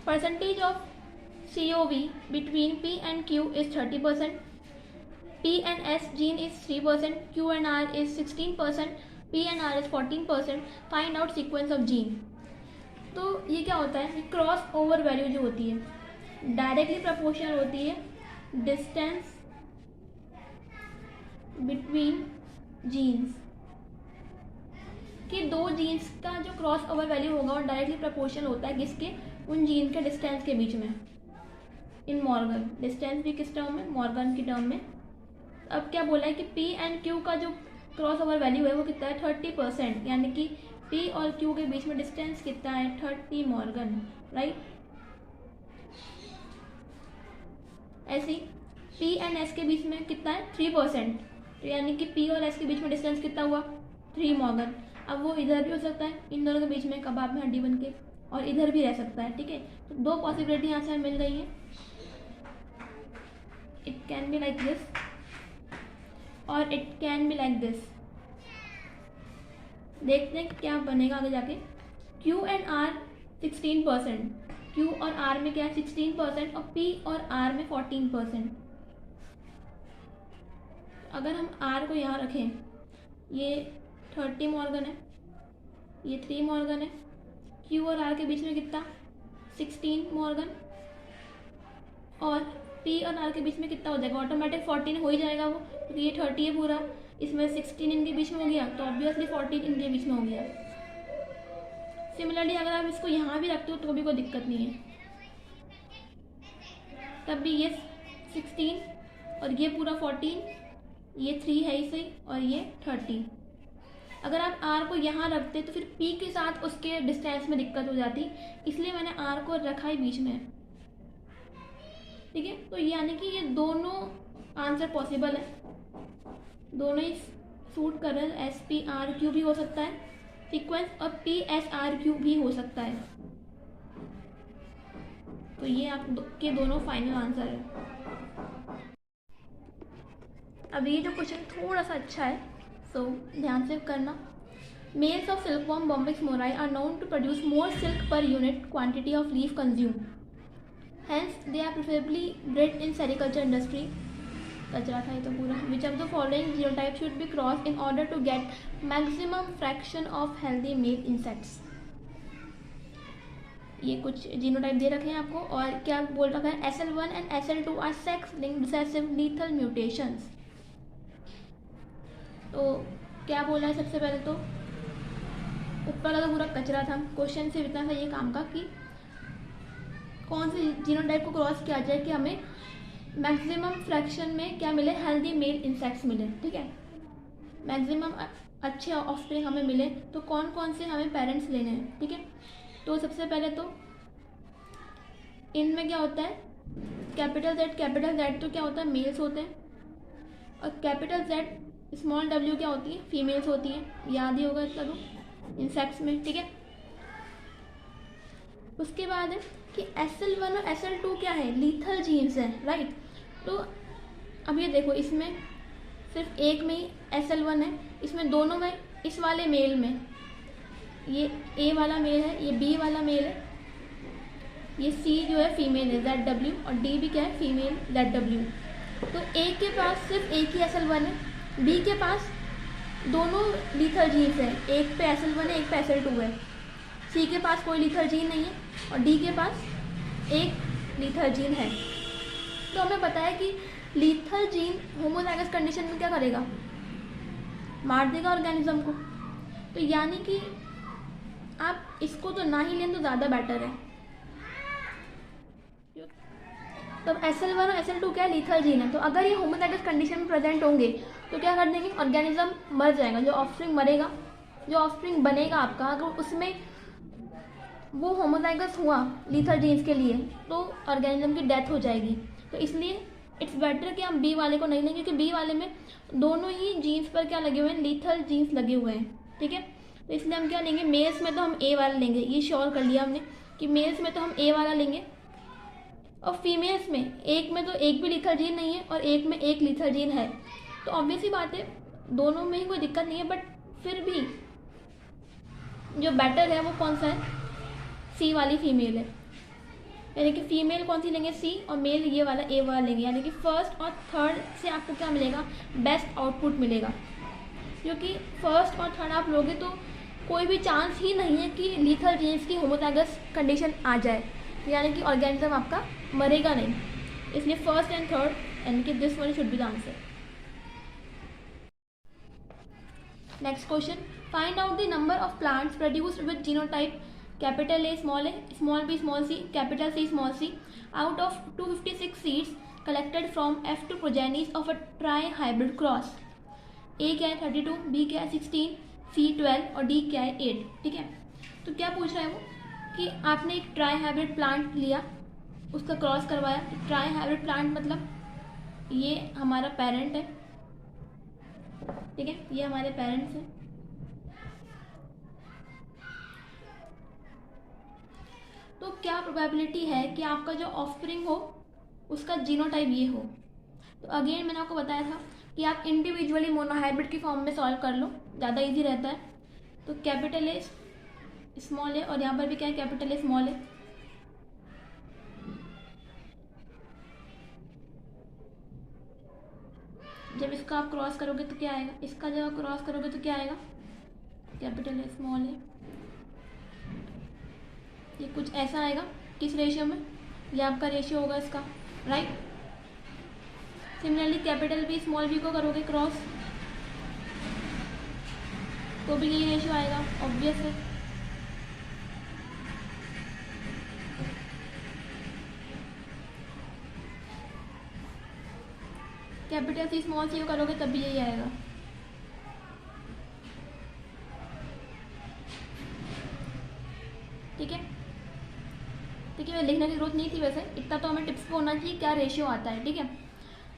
Percentage of COV between P and Q is 30%. P and S gene is 3%. Q and R is 16%. P and R is 14%. Find out sequence of gene. तो ये क्या होता है, cross over value जो होती है directly proportional होती है डिस्टेंस बिटवीन जीन्स कि दो जीन्स का जो क्रॉस ओवर वैल्यू होगा वो डायरेक्टली प्रोपोर्शनल होता है किसके, उन जीन्स के डिस्टेंस के बीच में। इन मॉर्गन डिस्टेंस भी किस टर्म में, मॉर्गन की टर्म में। अब क्या बोला है कि P एंड Q का जो क्रॉस ओवर वैल्यू है वो कितना है 30%, यानी कि P और Q के बीच में डिस्टेंस कितना है 30 मॉर्गन, राइट। ऐसे ही P एंड S के बीच में कितना है 3%, तो यानी कि P और S के बीच में डिस्टेंस कितना हुआ 3 मॉर्गन। अब वो इधर भी हो सकता है, इन दोनों के बीच में कबाब में हड्डी बन के, और इधर भी रह सकता है, ठीक है। तो दो पॉसिबिलिटी यहाँ से मिल गई है, it can be like this और it can be like this. देखते हैं क्या बनेगा आगे जाके। Q एंड R 16%, Q और R में क्या है 16% और P और R में 14%। अगर हम R को यहाँ रखें, ये 30 मॉर्गन है, ये 3 मॉर्गन है, Q और R के बीच में कितना 16 मॉर्गन, और P और R के बीच में कितना हो जाएगा, ऑटोमेटिक 14 हो ही जाएगा वो, क्योंकि ये 30 है पूरा, इसमें 16 इनके बीच में हो गया, तो ऑब्वियसली 14 इनके बीच में हो गया। सिमिलरली अगर आप इसको यहाँ भी रखते हो तो भी कोई दिक्कत नहीं है, तब भी ये 16 और ये पूरा 14, ये 3 है इसे, और ये 30। अगर आप R को यहाँ रखते तो फिर P के साथ उसके डिस्टेंस में दिक्कत हो जाती, इसलिए मैंने R को रखा ही बीच में, ठीक है। तो यानी कि ये दोनों आंसर पॉसिबल है, दोनों ही सूट कर रहे हैं। SPRQ भी हो सकता है सीक्वेंस और PSRQ भी हो सकता है, तो ये आपके दोनों फाइनल आंसर है। अब ये जो क्वेश्चन थोड़ा सा अच्छा है, तो ध्यान से करना। Males of silkworm Bombyx mori are known to produce more silk per unit quantity of leaf consumed. Hence, they are preferably bred in sericulture industry. कचरा था ये तो पूरा। Which of the following genotype should be crossed in order to get maximum fraction of healthy male insects? ये कुछ genotype दे रखे हैं आपको, और क्या बोल रखा है SL1 and SL2 are sex-linked recessive lethal mutations. तो क्या बोला है, सबसे पहले तो ऊपर का तो पूरा कचरा था, क्वेश्चन से इतना था ये काम का कि कौन से जीनोटाइप को क्रॉस किया जाए कि हमें मैक्सिमम फ्रैक्शन में क्या मिले, हेल्दी मेल इंसेक्ट्स मिले, ठीक है। मैक्सिमम अच्छे ऑफस्प्रिंग हमें मिले, तो कौन कौन से हमें पेरेंट्स लेने हैं, ठीक है। तो सबसे पहले तो इनमें क्या होता है कैपिटल Z तो क्या होता है मेल्स होते हैं, और कैपिटल Z स्मॉल w क्या होती है फीमेल्स होती है, याद ही होगा इसका तो इंसेक्ट्स में, ठीक है। उसके बाद है कि SL1 और SL2 क्या है, लीथल जीन्स हैं, राइट। तो अब ये देखो, इसमें सिर्फ एक में ही SL1 है, इसमें दोनों में, इस वाले मेल में ये A वाला मेल है, ये B वाला मेल है, ये C जो है फीमेल है ZW, और D भी क्या है फीमेल ZW। तो A के पास सिर्फ एक ही SL1 है, B के पास दोनों लीथल जीन्स हैं, एक पे SL1 है, एक पे SL2 है। C के पास कोई लीथल जीन नहीं है, और D के पास एक लीथल जीन है। तो हमें पता है कि लीथल जीन होमोजाइगस कंडीशन में क्या करेगा, मार देगा ऑर्गेनिज्म को। तो यानी कि आप इसको तो ना ही लें तो ज़्यादा बेटर है। तब SL1 और SL2 क्या लीथल जीन है, तो अगर ये होमोजाइगस कंडीशन में प्रेजेंट होंगे तो क्या कर देंगे, ऑर्गेनिज्म मर जाएगा। जो ऑफस्प्रिंग मरेगा, जो ऑफस्प्रिंग बनेगा आपका, अगर उसमें वो होमोजाइगस हुआ लीथल जीन्स के लिए तो ऑर्गेनिज्म की डेथ हो जाएगी। तो इसलिए इट्स बेटर कि हम B वाले को नहीं लें, क्योंकि B वाले में दोनों ही जीन्स पर क्या लगे हुए हैं, लीथल जीन्स लगे हुए हैं, ठीक है। तो इसलिए हम क्या लेंगे, मेल्स में तो हम A वाला लेंगे, ये श्योर कर लिया हमने कि मेल्स में तो हम A वाला लेंगे, और फीमेल्स में एक में तो एक भी लीथल जीन नहीं है और एक में एक लीथल जीन है। तो ऑब्वियस ही बात है दोनों में ही कोई दिक्कत नहीं है, बट फिर भी जो बेटर है वो कौन सा है, C वाली फीमेल है। यानी कि फीमेल कौन सी लेंगे सी और मेल ये वाला ए वाला लेंगे, यानी कि फर्स्ट और थर्ड से आपको क्या मिलेगा, बेस्ट आउटपुट मिलेगा। क्योंकि फर्स्ट और थर्ड आप लोगे तो कोई भी चांस ही नहीं है कि लीथल जीन्स की होमोजाइगस कंडीशन आ जाए, यानी कि ऑर्गेनिज्म आपका मरेगा नहीं। इसलिए फर्स्ट एंड थर्ड, यानी कि this one should be the answer. Next question, find out the number of plants produced with genotype capital A, small C, capital C, small c, out of 256 seeds collected from F2 progenies of a trihybrid cross. A क्या है 32, B क्या है 16, सी 12 और D क्या है 8। ठीक है, तो क्या पूछ रहा है वो कि आपने एक ट्राई हाइब्रिड प्लांट लिया, उसका क्रॉस करवाया। ट्राई हाइब्रिड प्लांट मतलब ये हमारा पेरेंट है, ठीक है, ये हमारे पेरेंट्स हैं। तो क्या प्रोबेबिलिटी है कि आपका जो ऑफस्प्रिंग हो उसका जीनोटाइप ये हो। तो अगेन मैंने आपको बताया था कि आप इंडिविजुअली मोनोहाइब्रिड की फॉर्म में सॉल्व कर लो, ज़्यादा इजी रहता है। तो कैपिटल ए स्मॉल ए और यहाँ पर भी क्या है कैपिटल ए स्मॉल ए। जब इसका आप क्रॉस करोगे तो क्या आएगा, इसका जब आप क्रॉस करोगे तो क्या आएगा, कैपिटल ए स्मॉल ए। ये कुछ ऐसा आएगा, किस रेशियो में, ये आपका रेशियो होगा इसका, right. Similarly capital B small B को करोगे क्रॉस तो भी यही रेशियो आएगा, ऑब्वियस है। कैपिटल सी स्मॉल सी को करोगे तब भी यही आएगा। ठीक है, देखिए लिखने की जरूरत नहीं थी, वैसे इतना तो हमें टिप्स पे होना चाहिए क्या रेशियो आता है। ठीक है,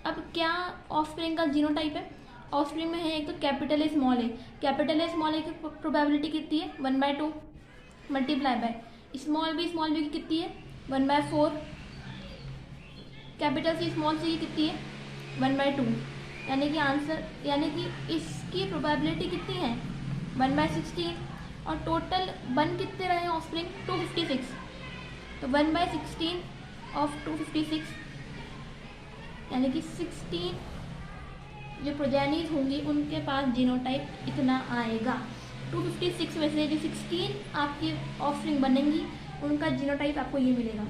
अब क्या ऑफस्प्रिंग का जीनोटाइप है, ऑफस्प्रिंग में है एक तो capital A small a. Capital A small a की प्रोबेबिलिटी कितनी है 1/2 मल्टीप्लाई बाय स्मॉल बी की कितनी है 1/4, कैपिटल सी स्मॉल सी की कितनी है 1/2, यानी कि आंसर, यानी कि इसकी प्रोबेबिलिटी कितनी है 1/16 और टोटल बन कितने रहे ऑफस्प्रिंग 256। तो 1/16 ऑफ 256 यानी कि 16 जो प्रोजेनीज होंगी उनके पास जीनोटाइप इतना आएगा। 256 में से जो 16 आपकी ऑफस्प्रिंग बनेंगी उनका जीनोटाइप आपको ये मिलेगा।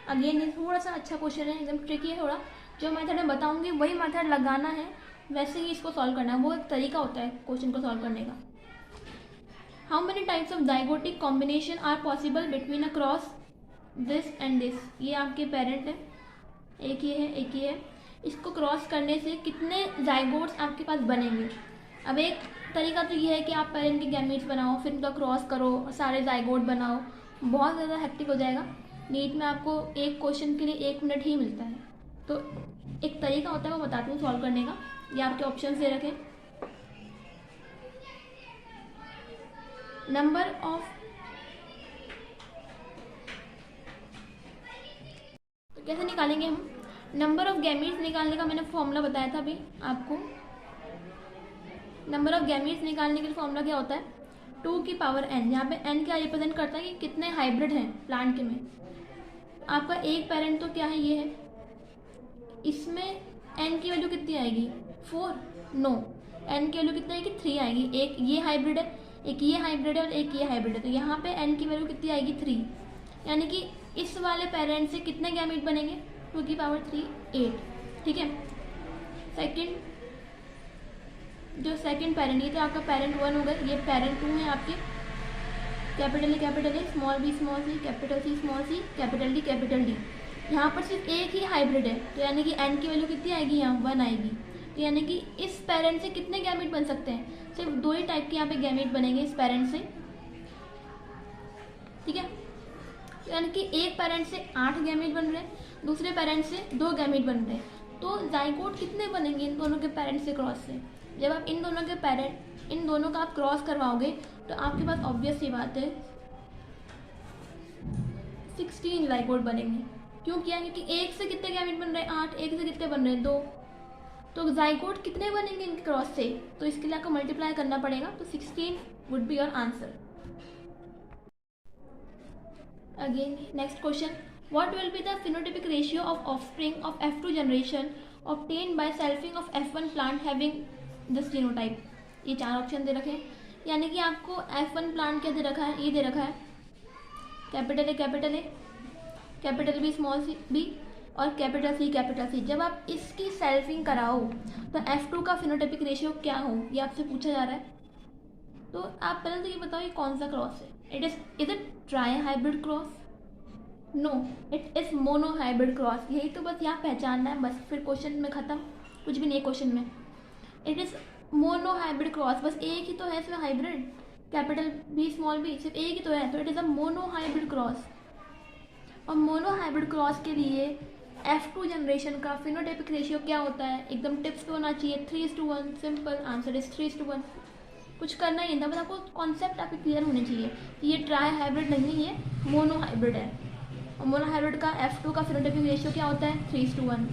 अगेन ये थोड़ा सा अच्छा क्वेश्चन है, एकदम ट्रिकी है थोड़ा। जो मेथड मैं बताऊंगी वही मेथड लगाना है, वैसे ही इसको सॉल्व करना है, वो एक तरीका होता है क्वेश्चन को सॉल्व करने का। How many types of zygotic combination are possible between a cross this and this. ये आपके पेरेंट है, एक ये है एक ये है, इसको क्रॉस करने से कितने जाइगोट्स आपके पास बनेंगे। अब एक तरीका तो ये है कि आप पेरेंट के गैमीट्स बनाओ, फिर उनका क्रॉस करो और सारे जाइगोट बनाओ, बहुत ज़्यादा हेक्टिक हो जाएगा। नीट में आपको एक क्वेश्चन के लिए 1 मिनट ही मिलता है। तो एक तरीका होता है, वो बताती हूँ सॉल्व करने का। ये आपके ऑप्शन दे रखें, नंबर ऑफ, तो कैसे निकालेंगे हम नंबर ऑफ गैमीट्स निकालने का, मैंने फॉर्मूला बताया था अभी आपको। नंबर ऑफ गैमीट्स निकालने के लिए फॉर्मूला क्या होता है 2 की पावर n। यहाँ पे n क्या रिप्रेजेंट करता है कि कितने हाइब्रिड हैं प्लांट के में। आपका एक पेरेंट तो क्या है ये है, इसमें n की वैल्यू कितनी आएगी 4, नो n की वैल्यू कितनी आएगी 3 आएगी। एक ये हाइब्रिड है, एक ये हाइब्रिड है और एक ये हाइब्रिड है, तो यहाँ पे n की वैल्यू कितनी आएगी 3, यानी कि इस वाले पेरेंट से कितने गैमीट बनेंगे 2 की पावर 3 8। ठीक है, सेकंड जो सेकंड पेरेंट, ये तो आपका पेरेंट 1 हो गया, ये पेरेंट 2 है आपके, capital A small B small C, capital C small C, capital D. यहाँ पर सिर्फ एक ही हाइब्रिड है, तो यानी कि n की वैल्यू कितनी आएगी यहाँ 1 आएगी। तो यानी कि इस पेरेंट से कितने गैमीट बन सकते हैं, सिर्फ 2 ही टाइप के यहाँ पे गैमीट बनेंगे इस पेरेंट से। ठीक है, तो यानी कि एक पेरेंट से 8 गैमीट बन रहे हैं, दूसरे पेरेंट से 2 गैमीट बन रहे हैं। तो जाइगोट कितने बनेंगे इन दोनों के पेरेंट से क्रॉस से। जब आप इन दोनों का आप क्रॉस करवाओगे तो आपके पास ऑब्वियस सी बात है 16 जाइगोट बनेंगे। क्यों किया, क्योंकि एक से कितने गैमीट बन रहे हैं 8, एक से कितने बन रहे हैं 2, तो जाइगोट कितने बनेंगे इनके क्रॉस से, तो इसके लिए आपको मल्टीप्लाई करना पड़ेगा। तो 16 would be your answer. Again next question, what will be the phenotypic ratio of offspring of F2 generation obtained by selfing of F1 plant having this genotype. ये 4 ऑप्शन दे रखे हैं, यानी कि आपको F1 प्लांट क्या दे रखा है, ये दे रखा है capital A, capital B, small B और कैपिटल सी। जब आप इसकी सेल्फिंग कराओ तो F2 का फिनोटाइपिक रेशियो क्या हो, ये आपसे पूछा जा रहा है। तो आप पहले तो ये बताओ ये कौन सा क्रॉस है, is it trihybrid cross? No, it is monohybrid cross. यही तो बस यहाँ पहचानना है, बस फिर क्वेश्चन में ख़त्म, कुछ भी नहीं है क्वेश्चन में। It is monohybrid cross, बस एक ही तो है इसमें hybrid, capital B small B, सिर्फ एक ही तो है, तो it is a monohybrid cross. और मोनो हाइब्रिड क्रॉस के लिए F2 जनरेशन का फिनोटाइपिक रेशियो क्या होता है, एकदम टिप्स पे होना चाहिए 3:1। Simple answer is 3:1। कुछ करना ही नहीं था, बस आपको कॉन्सेप्ट आपके क्लियर होने चाहिए कि ये ट्राई हाइब्रिड नहीं है, मोनो हाइब्रिड है। और मोनो हाइब्रिड का F2 का फिनोटाइपिक रेशियो क्या होता है, 3:1।